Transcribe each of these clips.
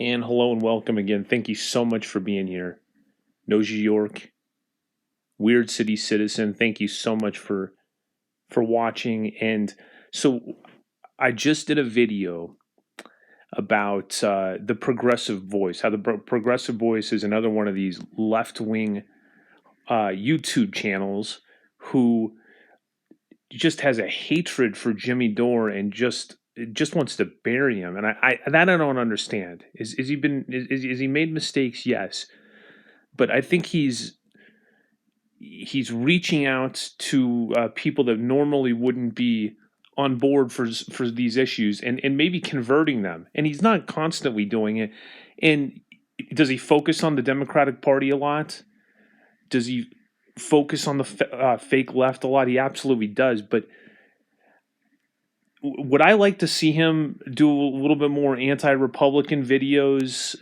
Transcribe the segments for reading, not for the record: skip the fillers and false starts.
And hello and welcome again. Thank you so much for being here. Nosy York, Weird City Citizen, thank you so much for watching. And so I just did a video about the Progressive Voice, how the Progressive Voice is another one of these left-wing YouTube channels who just has a hatred for Jimmy Dore and just wants to bury him, and I don't understand. Is he made mistakes? Yes, but I think he's reaching out to people that normally wouldn't be on board for these issues, and maybe converting them. And he's not constantly doing it. And does he focus on the Democratic Party a lot? Does he focus on the fake left a lot? He absolutely does, but would I like to see him do a little bit more anti-Republican videos?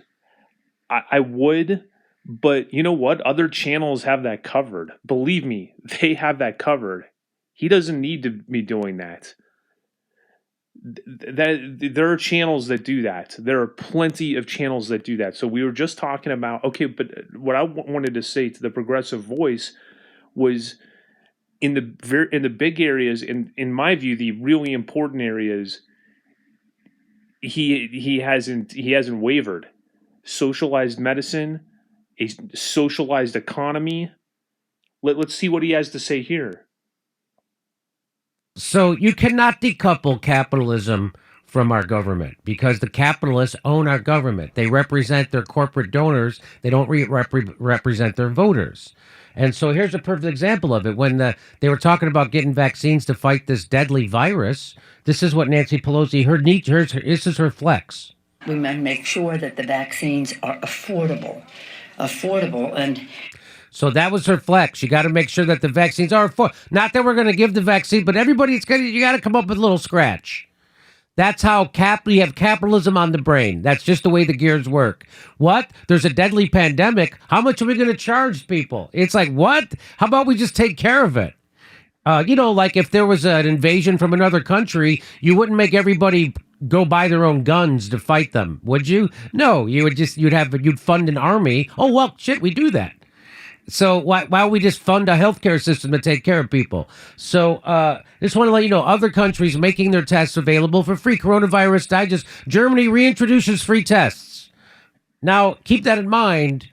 I would, but you know what? Other channels have that covered. Believe me, they have that covered. He doesn't need to be doing that. There are channels that do that. There are plenty of channels that do that. So we were just talking about, okay, but what I wanted to say to the Progressive Voice was, in the big areas, in my view, the really important areas, he hasn't wavered. Socialized medicine, a socialized economy. Let's see what he has to say here. So you cannot decouple capitalism from our government, because the capitalists own our government. They represent their corporate donors. They don't represent their voters. And so here's a perfect example of it. When they were talking about getting vaccines to fight this deadly virus, this is what Nancy Pelosi, this is her flex. We must make sure that the vaccines are affordable, and so that was her flex. You got to make sure that the vaccines are affordable. Not that we're going to give the vaccine, but you got to come up with a little scratch. That's how we have capitalism on the brain. That's just the way the gears work. What? There's a deadly pandemic. How much are we going to charge people? It's like, what? How about we just take care of it? Like if there was an invasion from another country, you wouldn't make everybody go buy their own guns to fight them, would you? No, you'd fund an army. Oh, well, shit, we do that. So why don't we just fund a healthcare system to take care of people? So just want to let you know, other countries making their tests available for free. Coronavirus Digest. Germany reintroduces free tests. Now, keep that in mind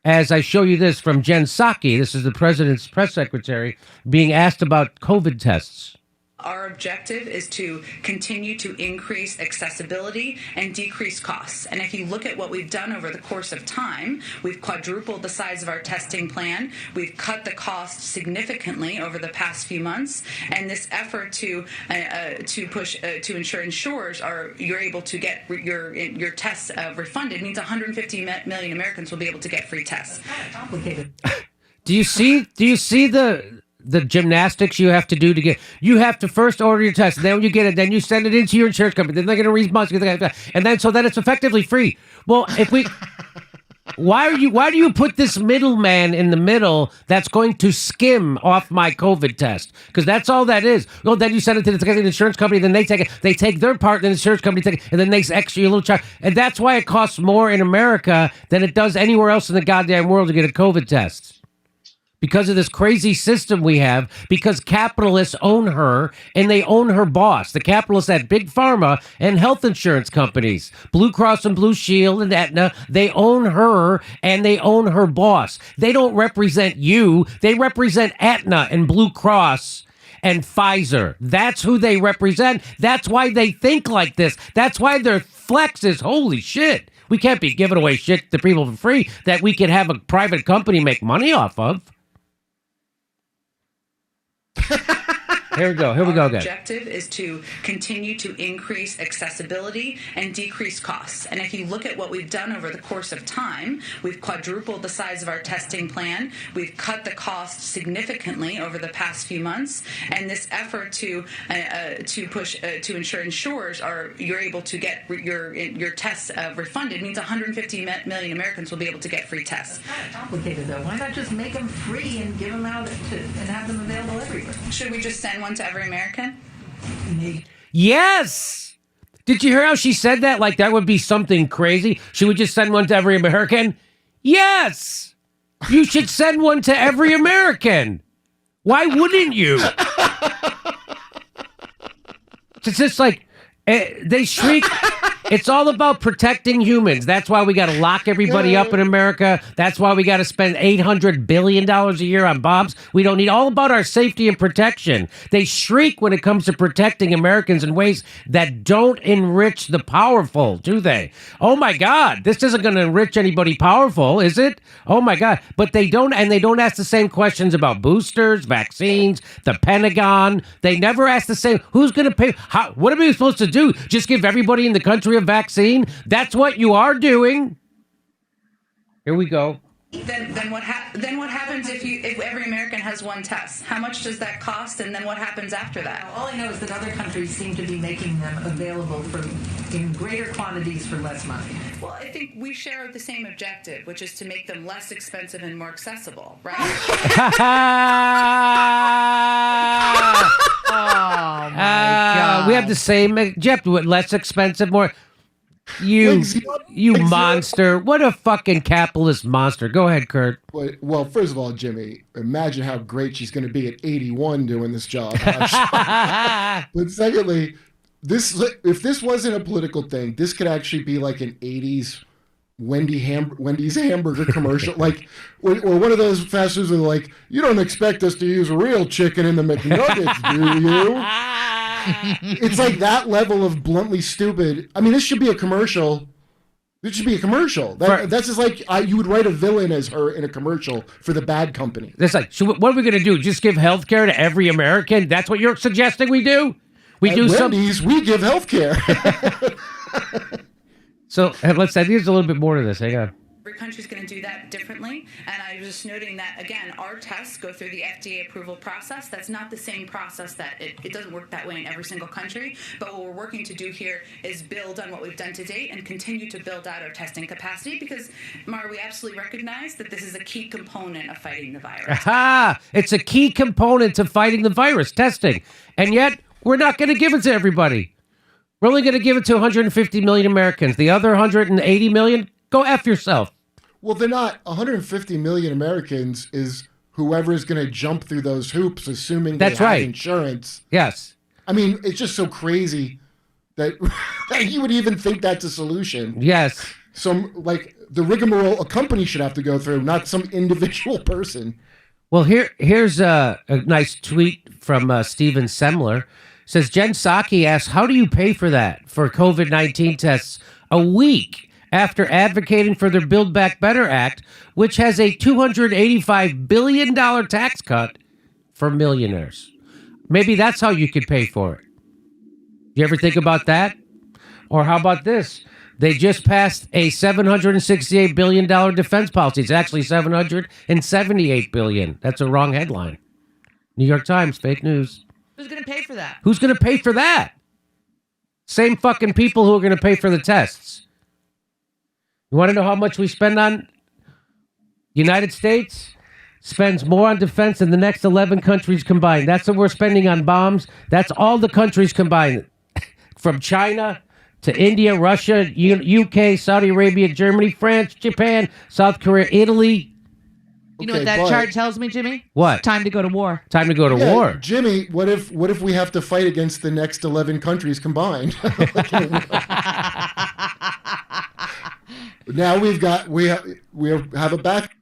as I show you this from Jen Psaki. This is the president's press secretary being asked about COVID tests. Our objective is to continue to increase accessibility and decrease costs. And if you look at what we've done over the course of time, we've quadrupled the size of our testing plan. We've cut the cost significantly over the past few months. And this effort to ensure insurers you're able to get your tests refunded means 150 million Americans will be able to get free tests. It's complicated. Do you see the gymnastics you have to do to get? You have to first order your test, and then when you get it, then you send it into your insurance company. Then they're going to reimburse you, and then so that it's effectively free. Well, why do you put this middleman in the middle that's going to skim off my COVID test? Because that's all that is. Well, then you send it to the insurance company, then they take it. They take their part, then the insurance company take it, and then they extra you a little charge. And that's why it costs more in America than it does anywhere else in the goddamn world to get a COVID test. Because of this crazy system we have, because capitalists own her, and they own her boss. The capitalists at Big Pharma and health insurance companies, Blue Cross and Blue Shield and Aetna, they own her, and they own her boss. They don't represent you. They represent Aetna and Blue Cross and Pfizer. That's who they represent. That's why they think like this. That's why their flex is, holy shit. We can't be giving away shit to people for free that we can have a private company make money off of. Here we go Our again. objective is to continue to increase accessibility and decrease costs. And if you look at what we've done over the course of time, we've quadrupled the size of our testing plan. We've cut the cost significantly over the past few months. And this effort to ensure insurers you're able to get your tests refunded means 150 million Americans will be able to get free tests. It's kind of complicated, though. Why not just make them free and give them out and have them available everywhere? Should we just send one to every American? Yes! Did you hear how she said that? Like that would be something crazy. She would just send one to every American. Yes, you should send one to every American. Why wouldn't you? It's just like they shriek. It's all about protecting humans. That's why we got to lock everybody up in America. That's why we got to spend $800 billion a year on bombs. We don't need all about our safety and protection. They shriek when it comes to protecting Americans in ways that don't enrich the powerful, do they? Oh my God, this isn't going to enrich anybody powerful, is it? Oh my God. But they don't, and they don't ask the same questions about boosters, vaccines, the Pentagon. They never ask the same, who's going to pay? What are we supposed to do? Just give everybody in the country a vaccine? That's what you are doing. Here we go. Then what happens if every American has one test? How much does that cost? And then what happens after that? All I know is that other countries seem to be making them available in greater quantities for less money. Well, I think we share the same objective, which is to make them less expensive and more accessible, right? Oh my God. We have the same objective, less expensive, more. You monster. What a fucking capitalist monster. Go ahead, Kurt. Well, first of all, Jimmy, imagine how great she's going to be at 81 doing this job. But secondly, if this wasn't a political thing, this could actually be like an 80s Wendy's hamburger commercial, like, or one of those fast foods where they're like, you don't expect us to use real chicken in the McNuggets, do you? It's like that level of bluntly stupid. I mean, this should be a commercial. This should be a commercial. That's just like you would write a villain as her in a commercial for the bad company. That's like, so what are we going to do? Just give health care to every American? That's what you're suggesting we do? We do Wendy's, we give health care. So let's say there's a little bit more to this. Hang on. Every country's going to do that differently. And I was just noting that, again, our tests go through the FDA approval process. That's not the same process that it doesn't work that way in every single country. But what we're working to do here is build on what we've done to date and continue to build out our testing capacity because, Mara, we absolutely recognize that this is a key component of fighting the virus. Aha! It's a key component to fighting the virus, testing. And yet, we're not going to give it to everybody. We're only going to give it to 150 million Americans. The other 180 million, go F yourself. Well, they're not. 150 million Americans is whoever is going to jump through those hoops, assuming they have insurance. Yes. I mean, it's just so crazy that you would even think that's a solution. Yes. Like the rigmarole a company should have to go through, not some individual person. Well, here's a nice tweet from Steven Semler. Says Jen Psaki asks, how do you pay for that for COVID-19 tests a week after advocating for their Build Back Better Act, which has a $285 billion tax cut for millionaires? Maybe that's how you could pay for it. You ever think about that? Or how about this? They just passed a $768 billion defense policy. It's actually $778 billion. That's a wrong headline. New York Times, fake news. Who's going to pay for that? Who's going to pay for that? Same fucking people who are going to pay for the tests. You want to know how much we spend on? United States spends more on defense than the next 11 countries combined. That's what we're spending on bombs. That's all the countries combined. From China to India, Russia, UK, Saudi Arabia, Germany, France, Japan, South Korea, Italy. You know what that chart tells me, Jimmy? What? Time to go to war. Time to go to war. Jimmy, what if we have to fight against the next 11 countries combined? Now we have a back